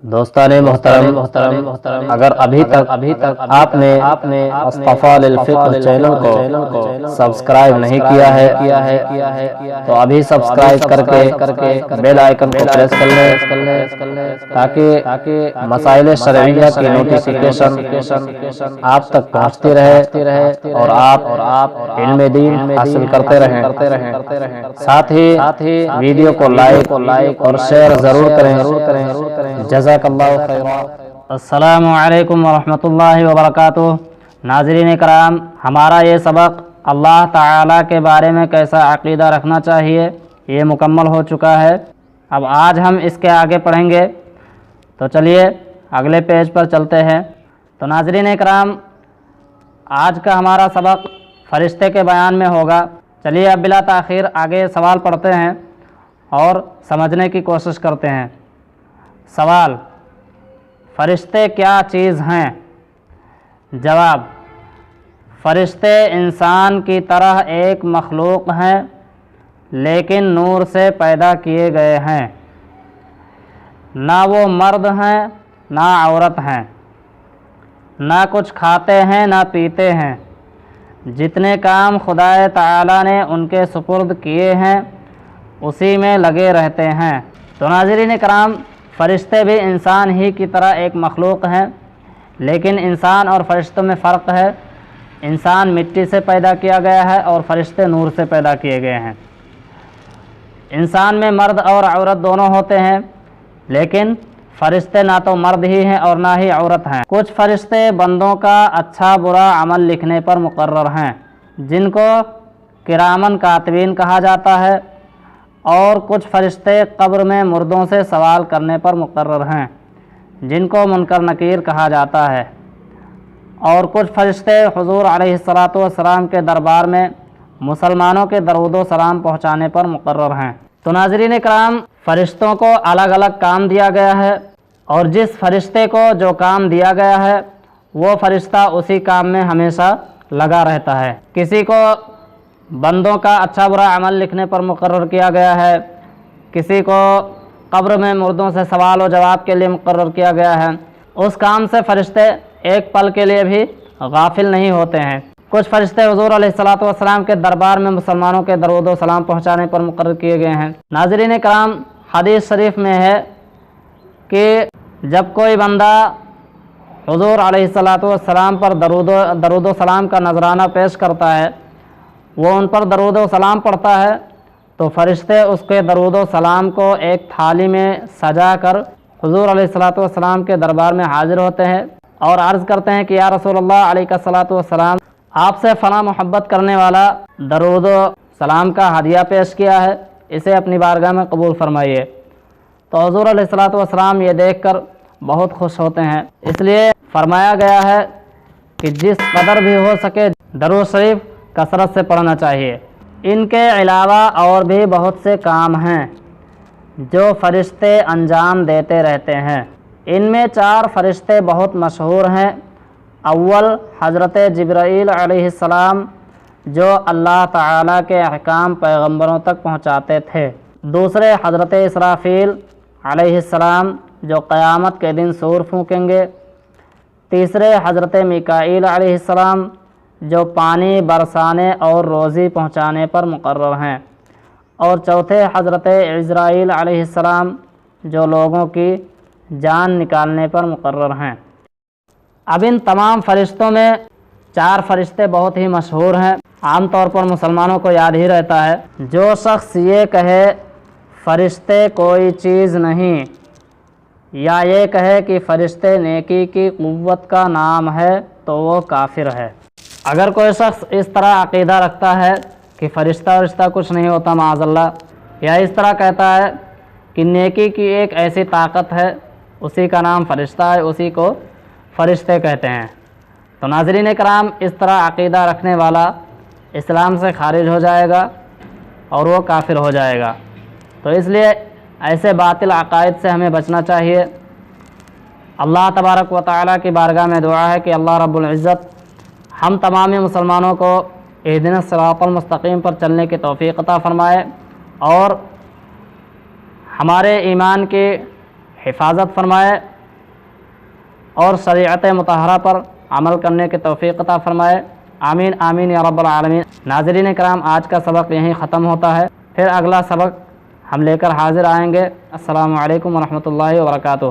دوستان محترم، اگر ابھی تک آپ نے اصطفا للفقہ چینل کو سبسکرائب نہیں کیا ہے تو ابھی سبسکرائب کر کے بیل آئیکن کو پریس کر لیں تاکہ مسائل شرعیہ کی نوٹیفیکیشن آپ تک پہنچتی رہے اور آپ علم دین حاصل کرتے رہیں۔ ساتھ ہی ویڈیو کو لائک اور شیئر ضرور کریں۔ جزاک اللہ خیرا۔ السلام علیکم ورحمatullahi وبرکاتہ۔ ناظرین کرام، ہمارا یہ سبق اللہ تعالیٰ کے بارے میں کیسا عقیدہ رکھنا چاہیے یہ مکمل ہو چکا ہے۔ اب آج ہم اس کے آگے پڑھیں گے، تو چلیے اگلے پیج پر چلتے ہیں۔ تو ناظرین کرام، آج کا ہمارا سبق فرشتے کے بیان میں ہوگا۔ چلیے اب بلا تاخیر آگے سوال پڑھتے ہیں اور سمجھنے کی کوشش کرتے ہیں۔ سوال: فرشتے کیا چیز ہیں؟ جواب: فرشتے انسان کی طرح ایک مخلوق ہیں، لیکن نور سے پیدا کیے گئے ہیں۔ نہ وہ مرد ہیں نہ عورت ہیں، نہ کچھ کھاتے ہیں نہ پیتے ہیں۔ جتنے کام خدا تعالیٰ نے ان کے سپرد کیے ہیں اسی میں لگے رہتے ہیں۔ تو ناظرین کرام، فرشتے بھی انسان ہی کی طرح ایک مخلوق ہیں، لیکن انسان اور فرشتوں میں فرق ہے۔ انسان مٹی سے پیدا کیا گیا ہے اور فرشتے نور سے پیدا کیے گئے ہیں۔ انسان میں مرد اور عورت دونوں ہوتے ہیں، لیکن فرشتے نہ تو مرد ہی ہیں اور نہ ہی عورت ہیں۔ کچھ فرشتے بندوں کا اچھا برا عمل لکھنے پر مقرر ہیں، جن کو کرامن کاتبین کہا جاتا ہے، اور کچھ فرشتے قبر میں مردوں سے سوال کرنے پر مقرر ہیں، جن کو منکر نکیر کہا جاتا ہے، اور کچھ فرشتے حضور علیہ السلام کے دربار میں مسلمانوں کے درود و سلام پہنچانے پر مقرر ہیں۔ تو ناظرین کرام، فرشتوں کو الگ الگ کام دیا گیا ہے، اور جس فرشتے کو جو کام دیا گیا ہے وہ فرشتہ اسی کام میں ہمیشہ لگا رہتا ہے۔ کسی کو بندوں کا اچھا برا عمل لکھنے پر مقرر کیا گیا ہے، کسی کو قبر میں مردوں سے سوال و جواب کے لیے مقرر کیا گیا ہے۔ اس کام سے فرشتے ایک پل کے لیے بھی غافل نہیں ہوتے ہیں۔ کچھ فرشتے حضور علیہ السلام کے دربار میں مسلمانوں کے درود و سلام پہنچانے پر مقرر کیے گئے ہیں۔ ناظرین کرام، حدیث شریف میں ہے کہ جب کوئی بندہ حضور علیہ السلام پر درود و سلام کا نذرانہ پیش کرتا ہے، وہ ان پر درود و سلام پڑھتا ہے، تو فرشتے اس کے درود و سلام کو ایک تھالی میں سجا کر حضور علیہ السلام کے دربار میں حاضر ہوتے ہیں اور عرض کرتے ہیں کہ یا رسول اللہ علیہ السلام، آپ سے فلاں محبت کرنے والا درود و سلام کا ہدیہ پیش کیا ہے، اسے اپنی بارگاہ میں قبول فرمائیے۔ تو حضور علیہ السلام یہ دیکھ کر بہت خوش ہوتے ہیں۔ اس لیے فرمایا گیا ہے کہ جس قدر بھی ہو سکے درود شریف کثرت سے پڑھنا چاہیے۔ ان کے علاوہ اور بھی بہت سے کام ہیں جو فرشتے انجام دیتے رہتے ہیں۔ ان میں 4 فرشتے بہت مشہور ہیں۔ اول حضرت جبرائیل علیہ السلام، جو اللہ تعالیٰ کے احکام پیغمبروں تک پہنچاتے تھے۔ دوسرے حضرت اسرافیل علیہ السلام، جو قیامت کے دن سور پھونکیں گے۔ تیسرے حضرت میکائیل علیہ السلام، جو پانی برسانے اور روزی پہنچانے پر مقرر ہیں۔ اور چوتھے حضرت عزرائیل علیہ السلام، جو لوگوں کی جان نکالنے پر مقرر ہیں۔ اب ان تمام فرشتوں میں 4 فرشتے بہت ہی مشہور ہیں، عام طور پر مسلمانوں کو یاد ہی رہتا ہے۔ جو شخص یہ کہے فرشتے کوئی چیز نہیں، یا یہ کہے کہ فرشتے نیکی کی قوت کا نام ہے، تو وہ کافر ہے۔ اگر کوئی شخص اس طرح عقیدہ رکھتا ہے کہ فرشتہ کچھ نہیں ہوتا معاذ اللہ، یا اس طرح کہتا ہے کہ نیکی کی ایک ایسی طاقت ہے، اسی کا نام فرشتہ ہے، اسی کو فرشتے کہتے ہیں، تو ناظرین کرام، اس طرح عقیدہ رکھنے والا اسلام سے خارج ہو جائے گا اور وہ کافر ہو جائے گا۔ تو اس لیے ایسے باطل عقائد سے ہمیں بچنا چاہیے۔ اللہ تبارک و تعالیٰ کی بارگاہ میں دعا ہے کہ اللہ رب العزت ہم تمام مسلمانوں کو اہدنا الصراط المستقیم پر چلنے کی توفیق عطا فرمائے، اور ہمارے ایمان کی حفاظت فرمائے اور شریعت مطہرہ پر عمل کرنے کی توفیق عطا فرمائے۔ آمین آمین یا رب العالمین۔ ناظرین کرام، آج کا سبق یہیں ختم ہوتا ہے، پھر اگلا سبق ہم لے کر حاضر آئیں گے۔ السلام علیکم ورحمۃ اللہ وبرکاتہ۔